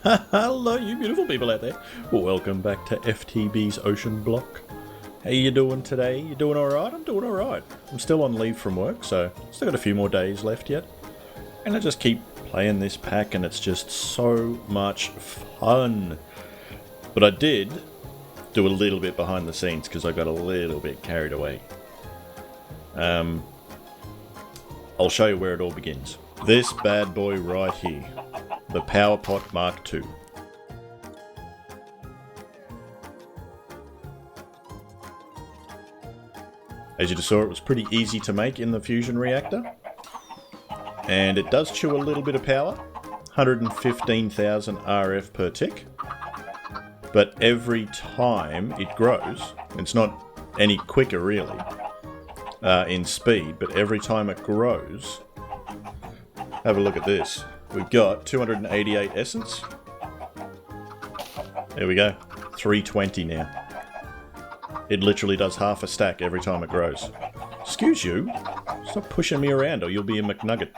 Hello, you beautiful people out there. Welcome back to FTB's OceanBlock. How you doing today? You doing alright? I'm doing alright. I'm still on leave from work, so still got a few more days left yet. And I just keep playing this pack and it's just so much fun. But I did do a little bit behind the scenes because I got a little bit carried away. I'll show you where it all begins. This bad boy right here. The Power Pot Mark II. As you just saw, it was pretty easy to make in the fusion reactor. And it does chew a little bit of power. 115,000 RF per tick. But every time it grows, it's not any quicker really in speed, but every time it grows, have a look at this. We've got 288 essence. There we go. 320 now. It literally does half a stack every time it grows. Excuse you. Stop pushing me around or you'll be a McNugget.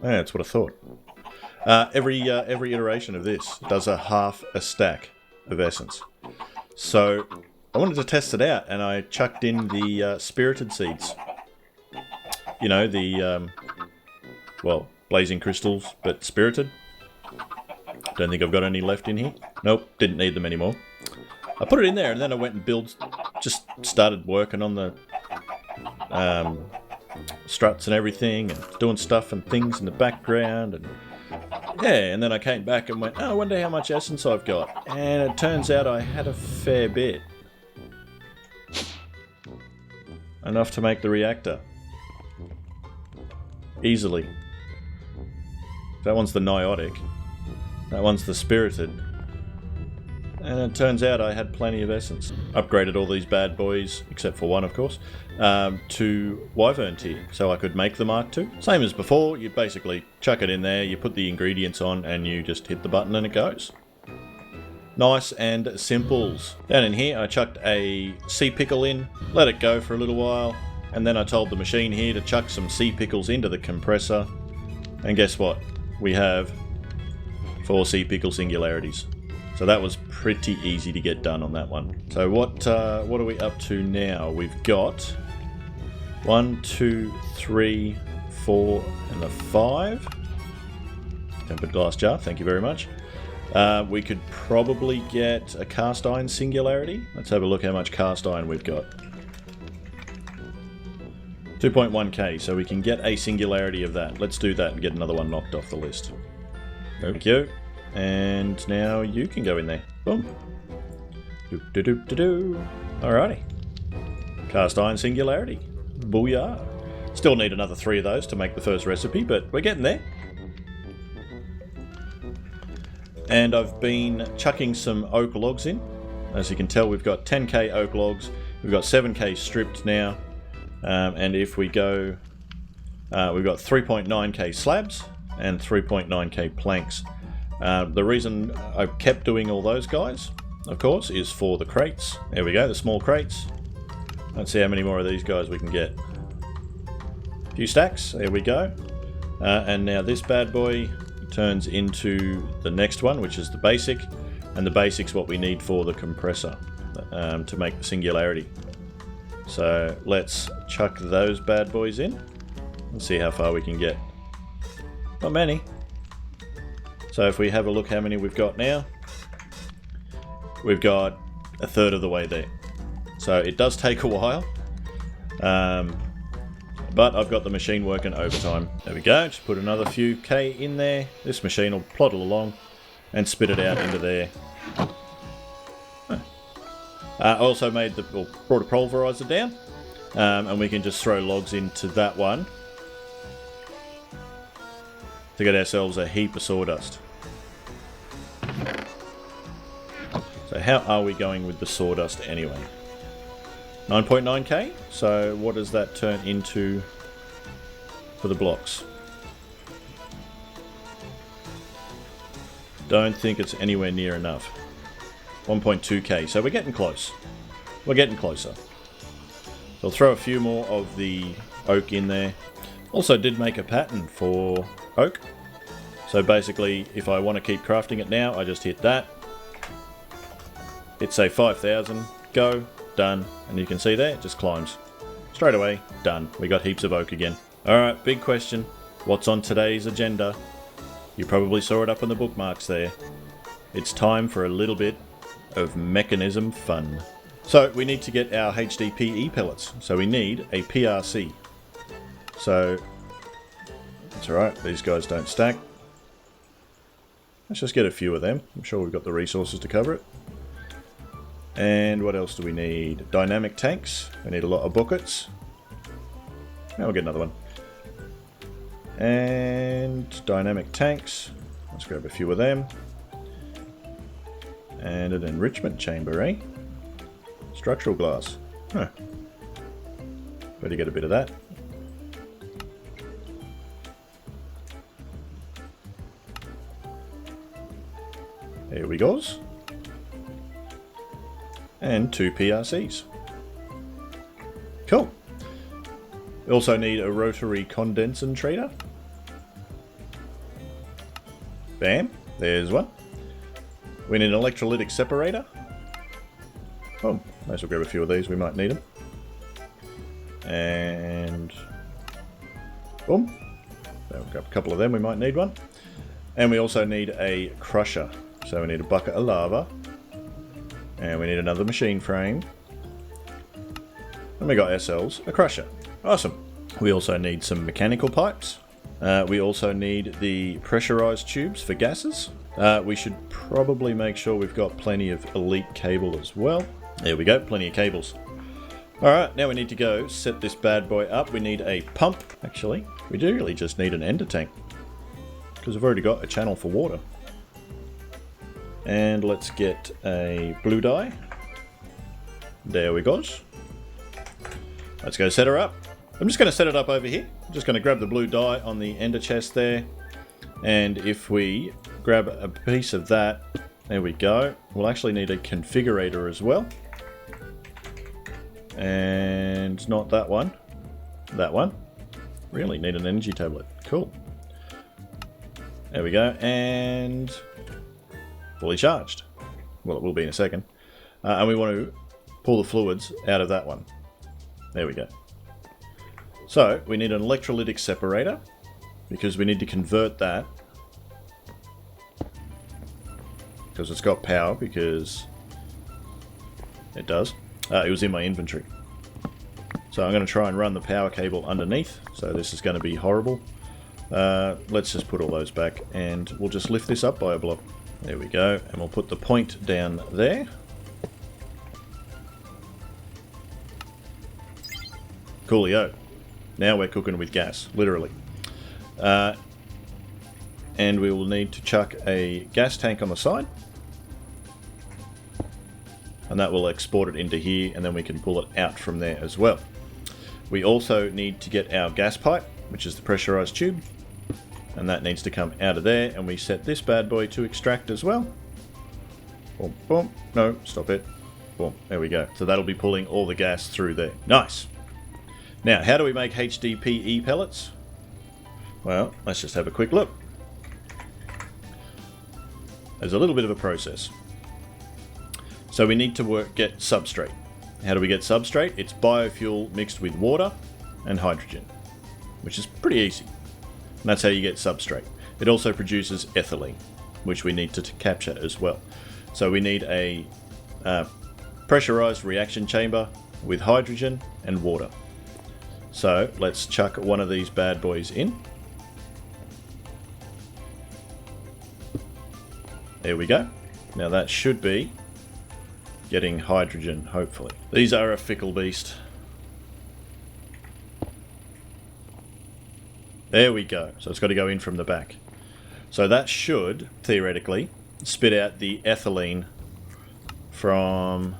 Yeah, that's what I thought. Every iteration of this does a half a stack of essence. So I wanted to test it out and I chucked in the spirited seeds. You know, the, well, blazing crystals, but spirited. Don't think I've got any left in here. Nope, didn't need them anymore. I put it in there and then I went and just started working on the struts and everything and doing stuff and things in the background and yeah, and then I came back and went, oh, I wonder how much essence I've got. And it turns out I had a fair bit. Enough to make the reactor. Easily. That one's the niotic. That one's the spirited. And it turns out I had plenty of essence. Upgraded all these bad boys, except for one of course, to Wyvern tier, so I could make the Mark II. Same as before, you basically chuck it in there, you put the ingredients on, and you just hit the button and it goes. Nice and simples. Down in here I chucked a sea pickle in, let it go for a little while, and then I told the machine here to chuck some sea pickles into the compressor, and guess what? We have 4 sea pickle singularities. So that was pretty easy to get done on that one. So what are we up to now? We've got 1, 2, 3, 4, and the 5. Tempered glass jar, thank you very much. We could probably get a cast iron singularity. Let's have a look how much cast iron we've got. 2.1k, so we can get a singularity of that. Let's do that and get another one knocked off the list. Thank you. And now you can go in there. Boom. Do-do-do-do-do. Alrighty. Cast iron singularity. Booyah. Still need another 3 of those to make the first recipe, but we're getting there. And I've been chucking some oak logs in. As you can tell, we've got 10k oak logs. We've got 7k stripped now. And if we go, we've got 3.9k slabs and 3.9k planks. The reason I kept doing all those guys, of course, is for the crates. There we go, the small crates. Let's see how many more of these guys we can get. A few stacks, there we go. And now this bad boy turns into the next one, which is the basic. And the basic's what we need for the compressor to make the singularity. So let's chuck those bad boys in. Let's see how far we can get. Not many. So if we have a look how many we've got now, we've got a third of the way there. So it does take a while, but I've got the machine working overtime. There we go, just put another few K in there. This machine will ploddle along and spit it out into there. I also made brought a pulverizer down, and we can just throw logs into that one to get ourselves a heap of sawdust. So how are we going with the sawdust anyway? 9.9k, so what does that turn into for the blocks? Don't think it's anywhere near enough. 1.2k, so we're getting close. We're getting closer. So I'll throw a few more of the oak in there. Also did make a pattern for oak. So basically, if I want to keep crafting it now, I just hit that. Hit say 5,000, go, done, and you can see there, it just climbs. Straight away, done. We got heaps of oak again. Alright, big question. What's on today's agenda? You probably saw it up on the bookmarks there. It's time for a little bit of mechanism fun. So we need to get our HDPE pellets. So we need a PRC. So that's alright, these guys don't stack. Let's just get a few of them. I'm sure we've got the resources to cover it. And what else do we need? Dynamic tanks. We need a lot of buckets. Now we'll get another one. And dynamic tanks. Let's grab a few of them. And an enrichment chamber, eh? Structural glass. Huh. Better get a bit of that. There we goes. And 2 PRCs. Cool. We also need a rotary condensator. Bam. There's one. We need an electrolytic separator. Oh, might as well grab a few of these, we might need them. And boom. So we've got a couple of them, we might need one. And we also need a crusher. So we need a bucket of lava. And we need another machine frame. And we got ourselves a crusher. Awesome. We also need some mechanical pipes. We also need the pressurized tubes for gases. We should probably make sure we've got plenty of elite cable as well. There we go, plenty of cables. Alright, now we need to go set this bad boy up. We need a pump. Actually, we do really just need an ender tank, because I've already got a channel for water. And let's get a blue dye. There we go. Let's go set her up. I'm just going to set it up over here. I'm just going to grab the blue dye on the ender chest there. And if we grab a piece of that, there we go. We'll actually need a configurator as well. And not that one. That one. Really need an energy tablet. Cool. There we go. And fully charged. Well, it will be in a second. And we want to pull the fluids out of that one. There we go. So we need an electrolytic separator, because we need to convert that, because it's got power, because it does. It was in my inventory. So I'm going to try and run the power cable underneath, so this is going to be horrible. Let's just put all those back, and we'll just lift this up by a block. There we go, and we'll put the point down there. Coolio. Now we're cooking with gas, literally. And we will need to chuck a gas tank on the side. And that will export it into here, and then we can pull it out from there as well. We also need to get our gas pipe, which is the pressurized tube. And that needs to come out of there, and we set this bad boy to extract as well. Boom, boom. No, stop it. Boom, there we go. So that'll be pulling all the gas through there. Nice. Now, how do we make HDPE pellets? Well, let's just have a quick look. There's a little bit of a process. So we need to get substrate. How do we get substrate? It's biofuel mixed with water and hydrogen, which is pretty easy. And that's how you get substrate. It also produces ethylene, which we need to capture as well. So we need a pressurized reaction chamber with hydrogen and water. So let's chuck one of these bad boys in. There we go. Now that should be getting hydrogen, hopefully. These are a fickle beast. There we go. So it's got to go in from the back. So that should, theoretically, spit out the ethylene from...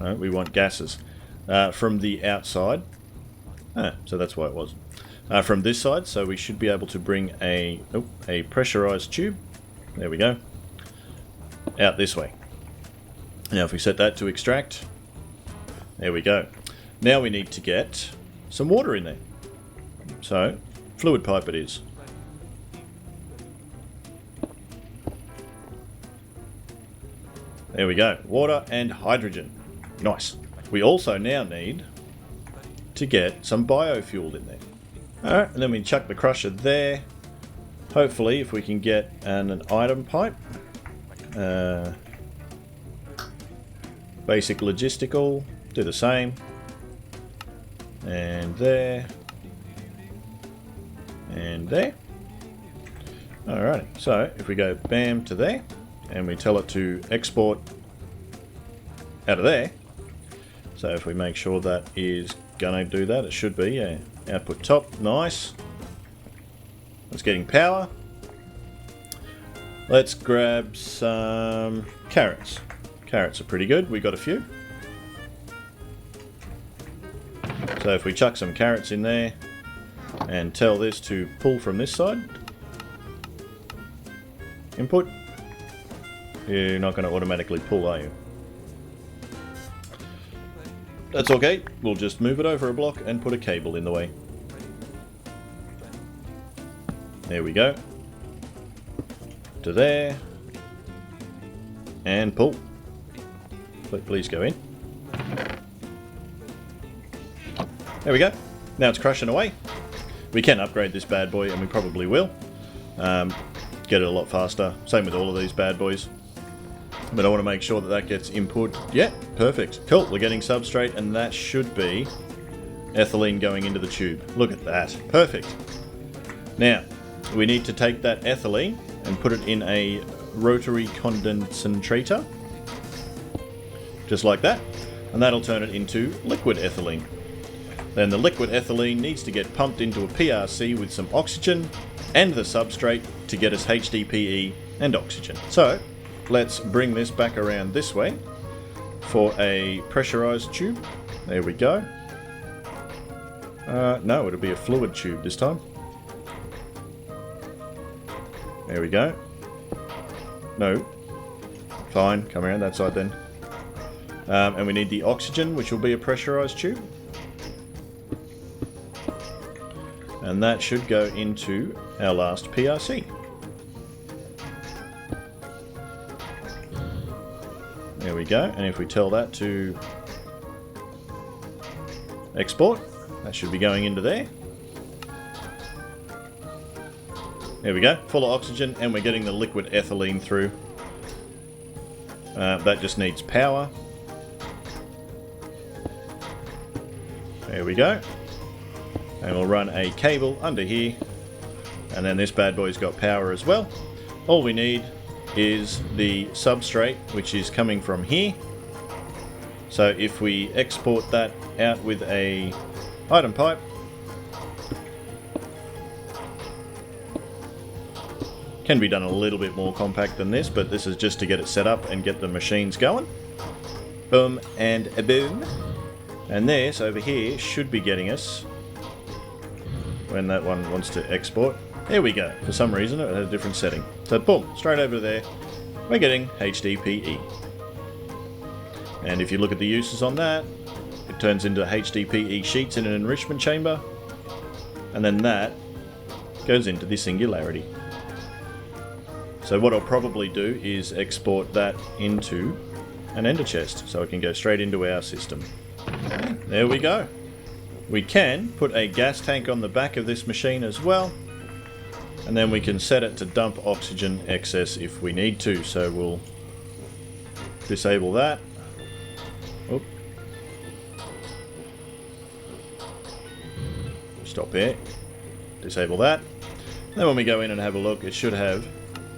No, we want gases. From the outside. So that's why it wasn't. From this side, so we should be able to bring a pressurized tube. There we go. Out this way. Now if we set that to extract, there we go. Now we need to get some water in there. So, fluid pipe it is. There we go. Water and hydrogen. Nice. We also now need to get some biofuel in there. Alright, and then we chuck the crusher there. Hopefully, if we can get an item pipe. Basic logistical. Do the same. And there. And there. Alrighty, so if we go bam to there, and we tell it to export out of there. So if we make sure that is gonna do that, it should be, yeah. Output top, nice. It's getting power. Let's grab some carrots. Carrots are pretty good, we got a few. So if we chuck some carrots in there and tell this to pull from this side. Input. You're not going to automatically pull, are you? That's okay, we'll just move it over a block and put a cable in the way. There we go. To there. And pull. Please go in. There we go. Now it's crushing away. We can upgrade this bad boy, and we probably will. Get it a lot faster. Same with all of these bad boys. But I want to make sure that that gets input. Yeah, perfect. Cool, we're getting substrate, and that should be ethylene going into the tube. Look at that. Perfect. Now, we need to take that ethylene and put it in a rotary condensator. Just like that. And that'll turn it into liquid ethylene. Then the liquid ethylene needs to get pumped into a PRC with some oxygen and the substrate to get us HDPE and oxygen. So, let's bring this back around this way for a pressurized tube. There we go. No, it'll be a fluid tube this time. There we go. No. Fine, come around that side then. And we need the oxygen, which will be a pressurized tube. And that should go into our last PRC. There we go, and if we tell that to export, that should be going into there. There we go, full of oxygen, and we're getting the liquid ethylene through. That just needs power. There we go. And we'll run a cable under here, and then this bad boy's got power as well. All we need is the substrate, which is coming from here. So if we export that out with a item pipe, can be done a little bit more compact than this, but this is just to get it set up and get the machines going. Boom and a boom. And this over here should be getting us, when that one wants to export. There we go. For some reason it had a different setting. So boom, straight over there, we're getting HDPE. And if you look at the uses on that, it turns into HDPE sheets in an enrichment chamber, and then that goes into the Singularity. So what I'll probably do is export that into an ender chest, so it can go straight into our system. There we go. We can put a gas tank on the back of this machine as well, and then we can set it to dump oxygen excess if we need to. So we'll disable that. Oop. Stop there. Disable that. Then when we go in and have a look, it should have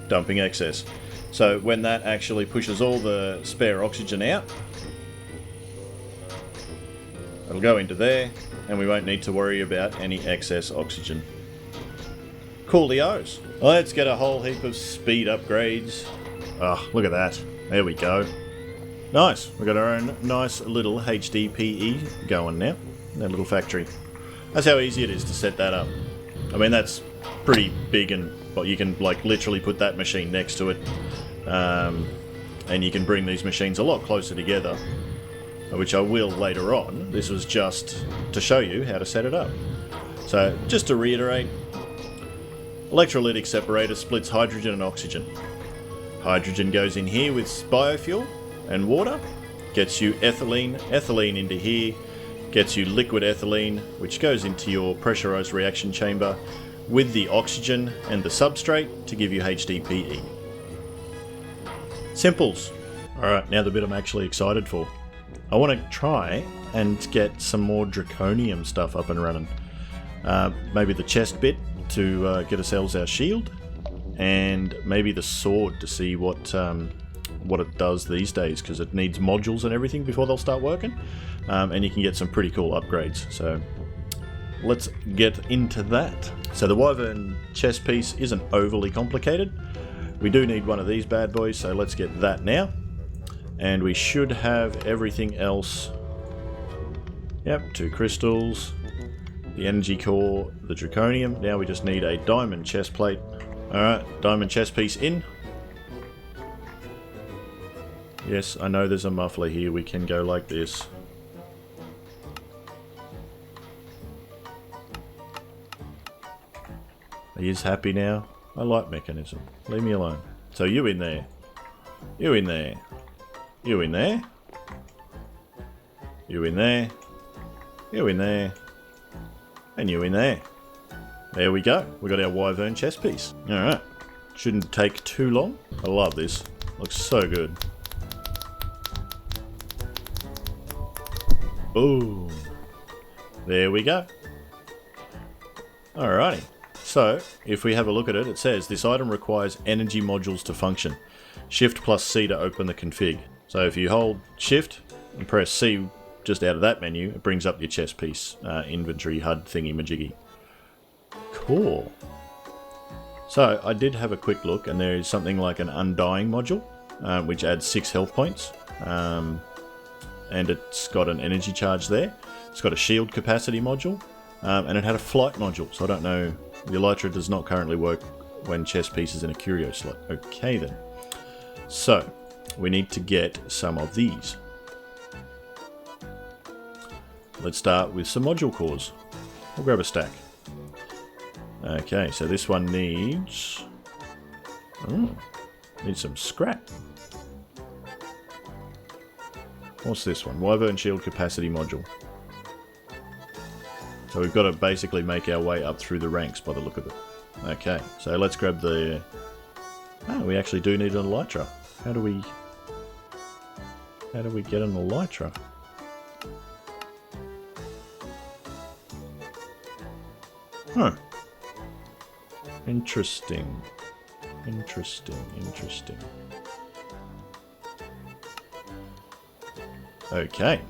dumping excess. So when that actually pushes all the spare oxygen out, it'll go into there, and we won't need to worry about any excess oxygen. Coolios. Let's get a whole heap of speed upgrades. Oh, look at that. There we go. Nice. We've got our own nice little HDPE going now. That little factory. That's how easy it is to set that up. I mean, that's pretty big, and well, you can like literally put that machine next to it. And you can bring these machines a lot closer together, which I will later on. This was just to show you how to set it up. So just to reiterate, Electrolytic Separator splits hydrogen and oxygen. Hydrogen goes in here with biofuel, and water. Gets you ethylene, ethylene into here, gets you liquid ethylene, which goes into your pressurized reaction chamber with the oxygen and the substrate to give you HDPE. Simples. Alright, now the bit I'm actually excited for. I want to try and get some more Draconium stuff up and running. Maybe the chest bit to get ourselves our shield, and maybe the sword to see what it does these days, because it needs modules and everything before they'll start working, and you can get some pretty cool upgrades. So let's get into that. So the Wyvern chest piece isn't overly complicated. We do need one of these bad boys, so let's get that now. And we should have everything else. Yep, 2 crystals, the energy core, the Draconium. Now we just need a diamond chest plate. Alright, diamond chest piece in. Yes, I know there's a muffler here. We can go like this. He is happy now. I like mechanism. Leave me alone. So you in there. You in there. You in there. You in there. You in there. And you in there. There we go. We got our Wyvern chest piece. Alright. Shouldn't take too long. I love this. Looks so good. Boom. There we go. Alrighty. So, if we have a look at it, it says this item requires energy modules to function. Shift plus C to open the config. So if you hold Shift and press C just out of that menu, it brings up your chest piece inventory HUD thingy majiggy. Cool. So I did have a quick look, and there is something like an Undying Module, which adds 6 health points. And it's got an energy charge there. It's got a shield capacity module, and it had a flight module. So I don't know, the Elytra does not currently work when chest pieces in a curio slot. Okay then. So we need to get some of these. Let's start with some module cores. We'll grab a stack. Okay, so this one needs some scrap. What's this one? Wyvern Shield Capacity Module. So we've got to basically make our way up through the ranks by the look of it. Okay, so let's grab the... Oh, we actually do need an Elytra. How do we get an Elytra? Huh. Interesting. Interesting. Okay.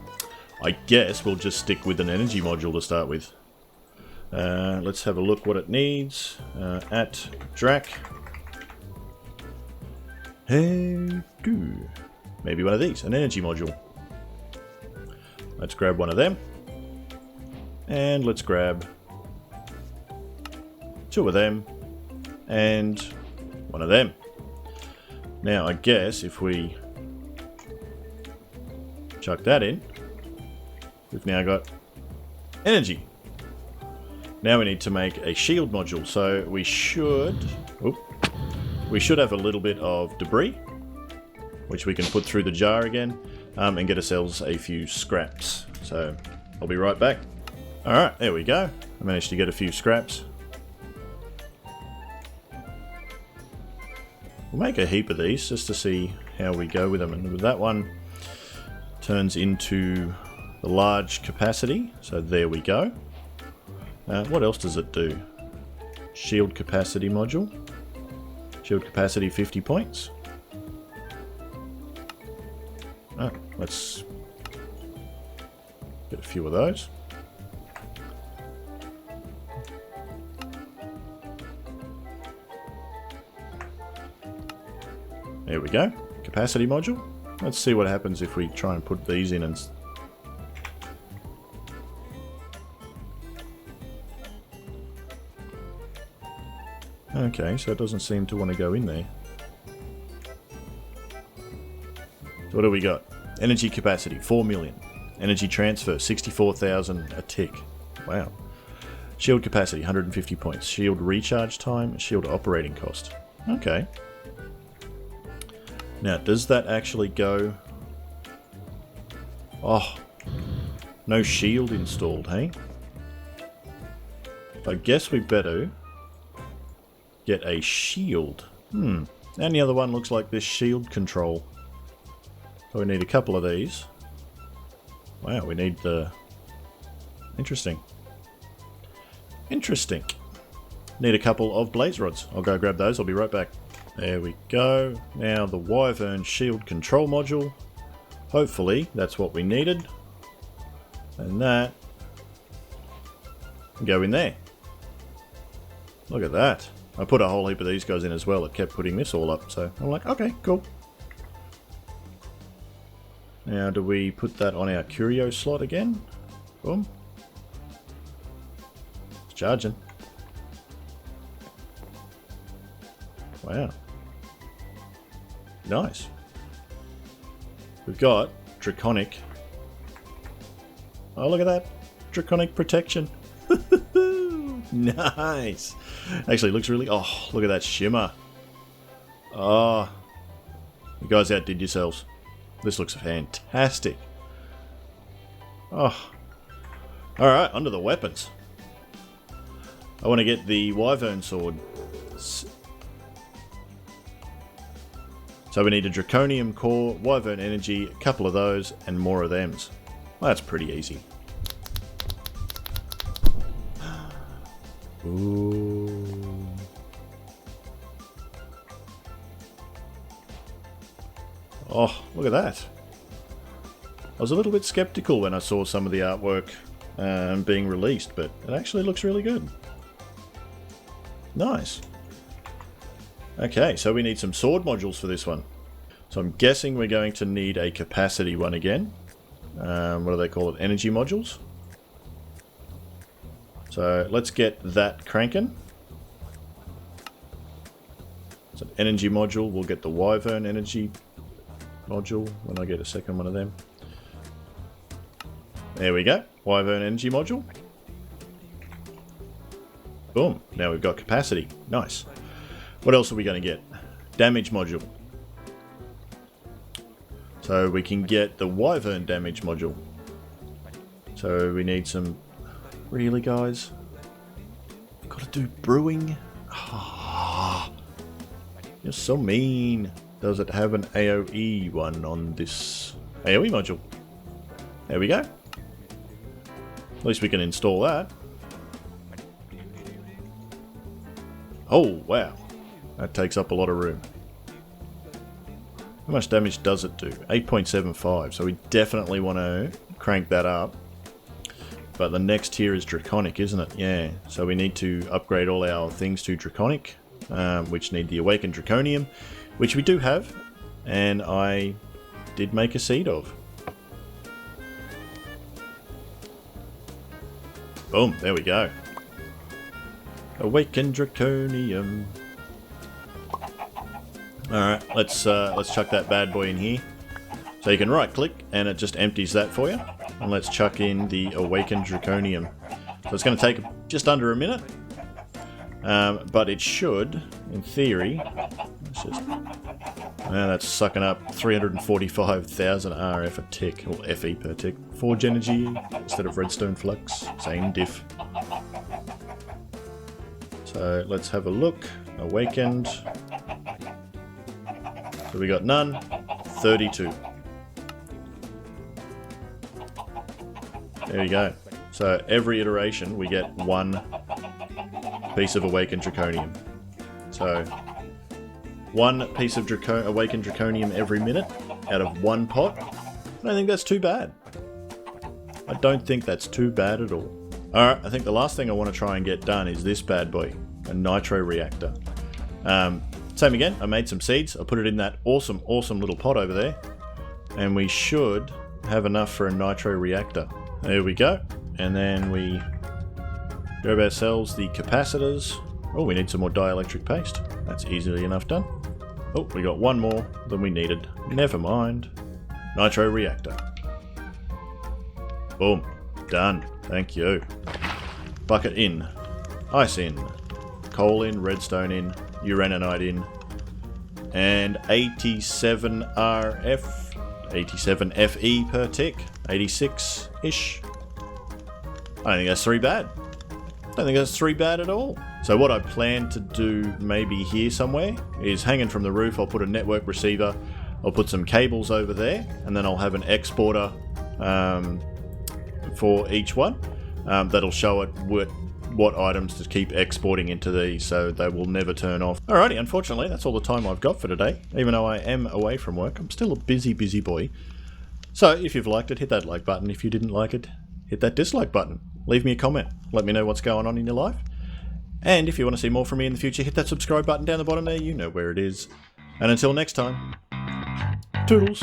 I guess we'll just stick with an energy module to start with. Let's have a look what it needs. At Drac. Hey, maybe one of these, an energy module. Let's grab one of them. And let's grab 2 of them. And 1 of them. Now, I guess if we chuck that in, we've now got energy. Now we need to make a shield module. So we should have a little bit of debris, which we can put through the jar again, and get ourselves a few scraps. So I'll be right back. Alright, there we go. I managed to get a few scraps. We'll make a heap of these just to see how we go with them. And that one turns into the large capacity. So there we go. What else does it do? Shield capacity module. Shield capacity 50 points. Oh, let's get a few of those. There we go. Capacity module. Let's see what happens if we try and put these in and... Okay, so it doesn't seem to want to go in there. So what do we got? Energy capacity, 4 million. Energy transfer, 64,000 a tick. Wow. Shield capacity, 150 points. Shield recharge time, shield operating cost. Okay. Now, does that actually go Oh, no shield installed, hey? I guess we better get a shield. And the other one looks like this shield control. So we need a couple of these. Wow, we need the... Interesting. Interesting. Need a couple of blaze rods. I'll go grab those, I'll be right back. There we go. Now the Wyvern shield control module. Hopefully that's what we needed. And that can go in there. Look at that. I put a whole heap of these guys in as well. It kept putting this all up. So I'm like, okay, cool. Now do we put that on our curio slot again? Boom. It's charging. Wow. Nice. We've got Draconic. Oh, look at that. Draconic protection. Nice. Actually, it looks really... Oh, look at that shimmer. Oh. You guys outdid yourselves. This looks fantastic. Oh. Alright, onto the weapons. I want to get the Wyvern Sword. So we need a Draconium core, Wyvern energy, a couple of those, and more of thems. Well, that's pretty easy. Ooh. Oh, look at that. I was a little bit skeptical when I saw some of the artwork being released, but it actually looks really good. Nice. Okay, so we need some sword modules for this one. So I'm guessing we're going to need a capacity one again. What do they call it? Energy modules. So let's get that cranking. It's an energy module. We'll get the Wyvern energy module when I get a second one of them. There we go. Wyvern energy module. Boom. Now we've got capacity. Nice. What else are we going to get? Damage module. So we can get the Wyvern damage module. So we need some... Really, guys? I've got to do brewing? Oh, you're so mean. Does it have an AoE one on this AoE module? There we go. At least we can install that. Oh, wow. That takes up a lot of room. How much damage does it do? 8.75, so we definitely want to crank that up. But the next tier is Draconic, isn't it? Yeah, so we need to upgrade all our things to Draconic, which need the Awakened Draconium, which we do have, and I did make a seed of. Boom, there we go. Awakened Draconium. Alright, let's chuck that bad boy in here. So you can right click and it just empties that for you. And let's chuck in the Awakened Draconium. So it's going to take just under a minute. But it should, in theory... that's sucking up 345,000 RF a tick, or FE per tick. Forge energy instead of redstone flux. Same diff. So let's have a look. Awakened. So we got none. 32. There you go. So every iteration we get one piece of Awakened Draconium. So one piece of Awakened Draconium every minute out of one pot. I don't think that's too bad. I don't think that's too bad at all. Alright, I think the last thing I want to try and get done is this bad boy. A Nitro Reactor. Same again, I made some seeds. I put it in that awesome little pot over there. And we should have enough for a Nitro Reactor. There we go. And then we grab ourselves the capacitors. Oh, we need some more dielectric paste. That's easily enough done. Oh, we got one more than we needed. Never mind. Nitro Reactor. Boom. Done. Thank you. Bucket in. Ice in. Coal in. Redstone in. Uraninite in. And 87 RF. 87 FE per tick. 86-ish. I don't think that's 3 bad. I don't think that's 3 bad at all. So what I plan to do maybe here somewhere is hanging from the roof, I'll put a network receiver, I'll put some cables over there, and then I'll have an exporter for each one that'll show it what items to keep exporting into these, so they will never turn off. Alrighty, unfortunately that's all the time I've got for today. Even though I am away from work, I'm still a busy boy. So if you've liked it, hit that like button. If you didn't like it, hit that dislike button. Leave me a comment. Let me know what's going on in your life. And if you want to see more from me in the future, hit that subscribe button down the bottom there. You know where it is. And until next time, toodles.